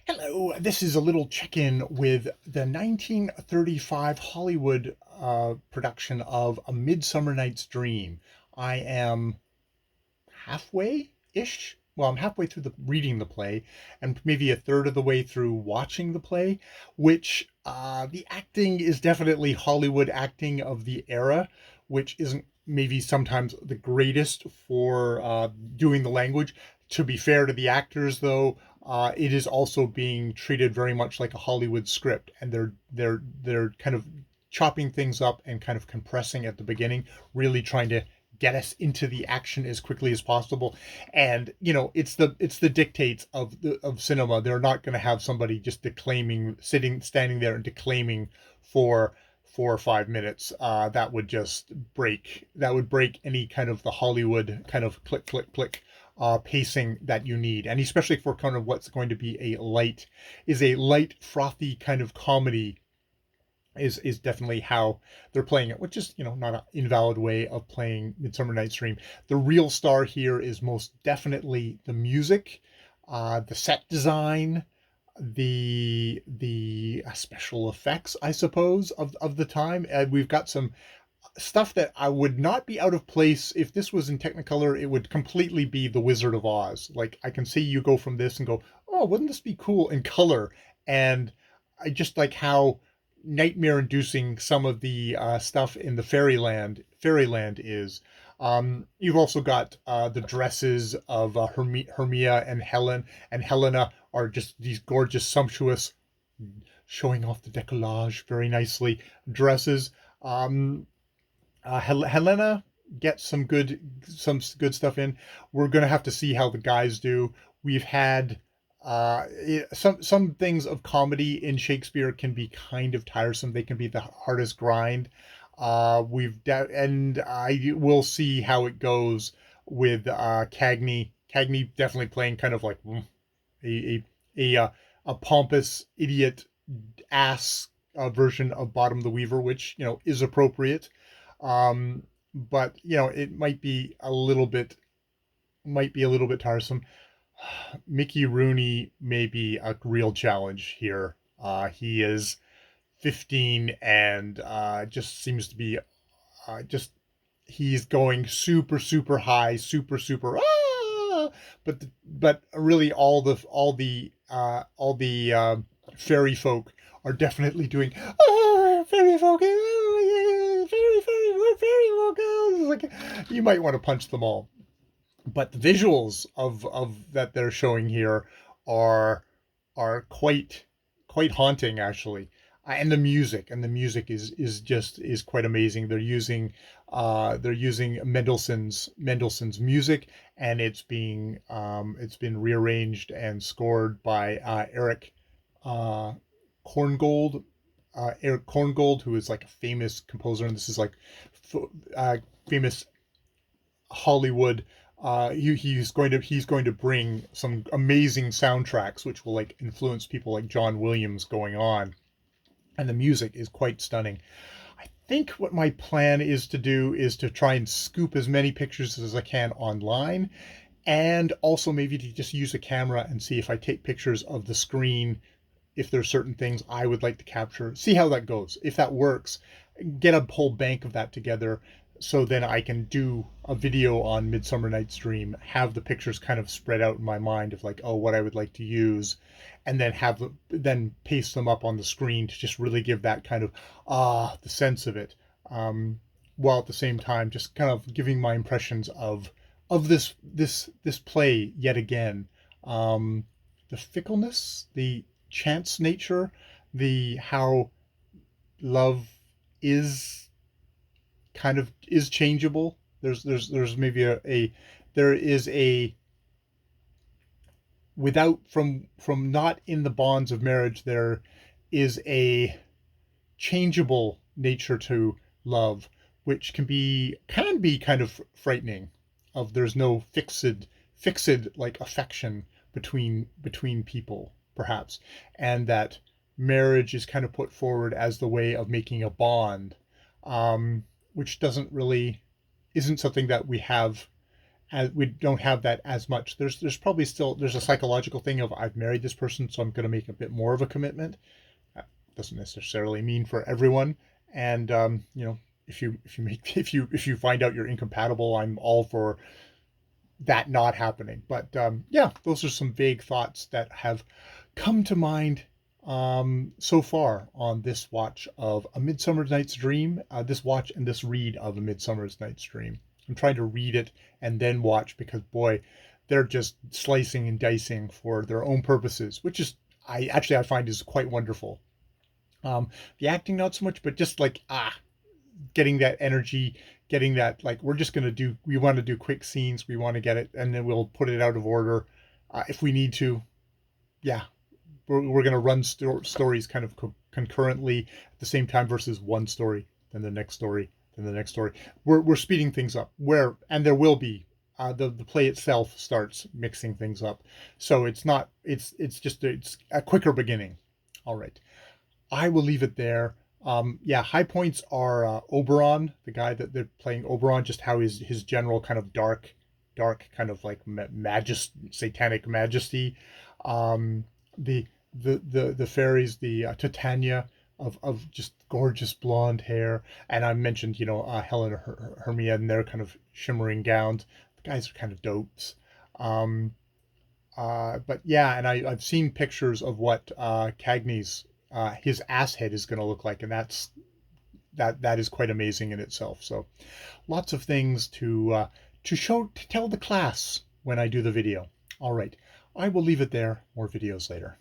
Hello, this is a little check-in with the 1935 Hollywood production of A Midsummer Night's Dream. I am halfway-ish. Well, I'm halfway through reading the play, and maybe a third of the way through watching the play, which the acting is definitely Hollywood acting of the era, which isn't maybe sometimes the greatest for doing the language. To be fair to the actors, though, it is also being treated very much like a Hollywood script, and they're kind of chopping things up and kind of compressing at the beginning, really trying to get us into the action as quickly as possible. And it's the dictates of cinema. They're not going to have somebody just declaiming, standing there and declaiming for 4 or 5 minutes. That would break any kind of the Hollywood kind of click click click pacing that you need. And especially for kind of what's going to be a light frothy kind of comedy, is definitely how they're playing it, which is, not an invalid way of playing Midsummer Night's Dream. The real star here is most definitely the music, the set design, the special effects, I suppose, of the time. We've got some stuff that I would not be out of place if this was in Technicolor. It would completely be the Wizard of Oz. Like, I can see you go from this and go, oh, wouldn't this be cool in color? And I just like how nightmare inducing some of the stuff in the Fairyland is. You've also got the dresses of Hermia and Helena are just these gorgeous, sumptuous, showing off the decollage very nicely dresses. Um, Helena gets some good stuff in. We're gonna have to see how the guys do. We've had some things of comedy in Shakespeare can be kind of tiresome. They can be the hardest grind. And I will see how it goes with Cagney. Cagney definitely playing kind of like a a a pompous idiot ass version of Bottom the Weaver, which is appropriate. But it might be a little bit tiresome. Mickey Rooney may be a real challenge here. He is 15 and just seems to be just he's going super super high, super super but really all the fairy folk are definitely doing fairy folk, fairy folk. Like, you might want to punch them all. But the visuals of that they're showing here are are quite haunting, actually. And the music is quite amazing. They're using Mendelssohn's music, and it's been rearranged and scored by uh, Korngold. Eric Korngold, who is like a famous composer, and this is like famous Hollywood. He's going to bring some amazing soundtracks, which will like influence people like John Williams going on, and the music is quite stunning. I think what my plan is to do is to try and scoop as many pictures as I can online, and also maybe to just use a camera and see if I take pictures of the screen, if there's certain things I would like to capture, see how that goes. If that works, get a whole bank of that together, so then I can do a video on Midsummer Night's Dream, have the pictures kind of spread out in my mind of like, oh, what I would like to use, and then paste them up on the screen to just really give that kind of the sense of it, while at the same time just kind of giving my impressions of this play yet again. The fickleness, the chance nature, the how love is is changeable. There's maybe there is a without from not in the bonds of marriage, there is a changeable nature to love, which can be kind of frightening. Of There's no fixed like affection between people, perhaps, and that marriage is kind of put forward as the way of making a bond, which doesn't really isn't something that we have we don't have that as much. There's probably still there's a psychological thing of I've married this person, so I'm going to make a bit more of a commitment. That doesn't necessarily mean for everyone. And you know, if you find out you're incompatible, I'm all for that not happening. But yeah, those are some vague thoughts that have come to mind so far on this watch of A Midsummer Night's Dream, this watch and this read of A Midsummer Night's Dream. I'm trying to read it and then watch because boy, they're just slicing and dicing for their own purposes, which is I find is quite wonderful. The acting not so much, but just like getting that energy, getting that like we're just gonna do. We want to do quick scenes. We want to get it, and then we'll put it out of order if we need to. Yeah, we're gonna run stories kind of concurrently at the same time versus one story, then the next story, then the next story. We're speeding things up. And there will be. The play itself starts mixing things up, so it's not it's a quicker beginning. All right. I will leave it there. Yeah, high points are Oberon, the guy that they're playing Oberon, just how his general kind of dark kind of like satanic majesty. Um, the the fairies, the Titania of just gorgeous blonde hair, and I mentioned Helen Hermia and their kind of shimmering gowns. The guys are kind of dopes. Um, but yeah, and I've seen pictures of what Cagney's his ass head is going to look like, and that is quite amazing in itself. So lots of things to tell the class when I do the video. All right, I will leave it there. More videos later.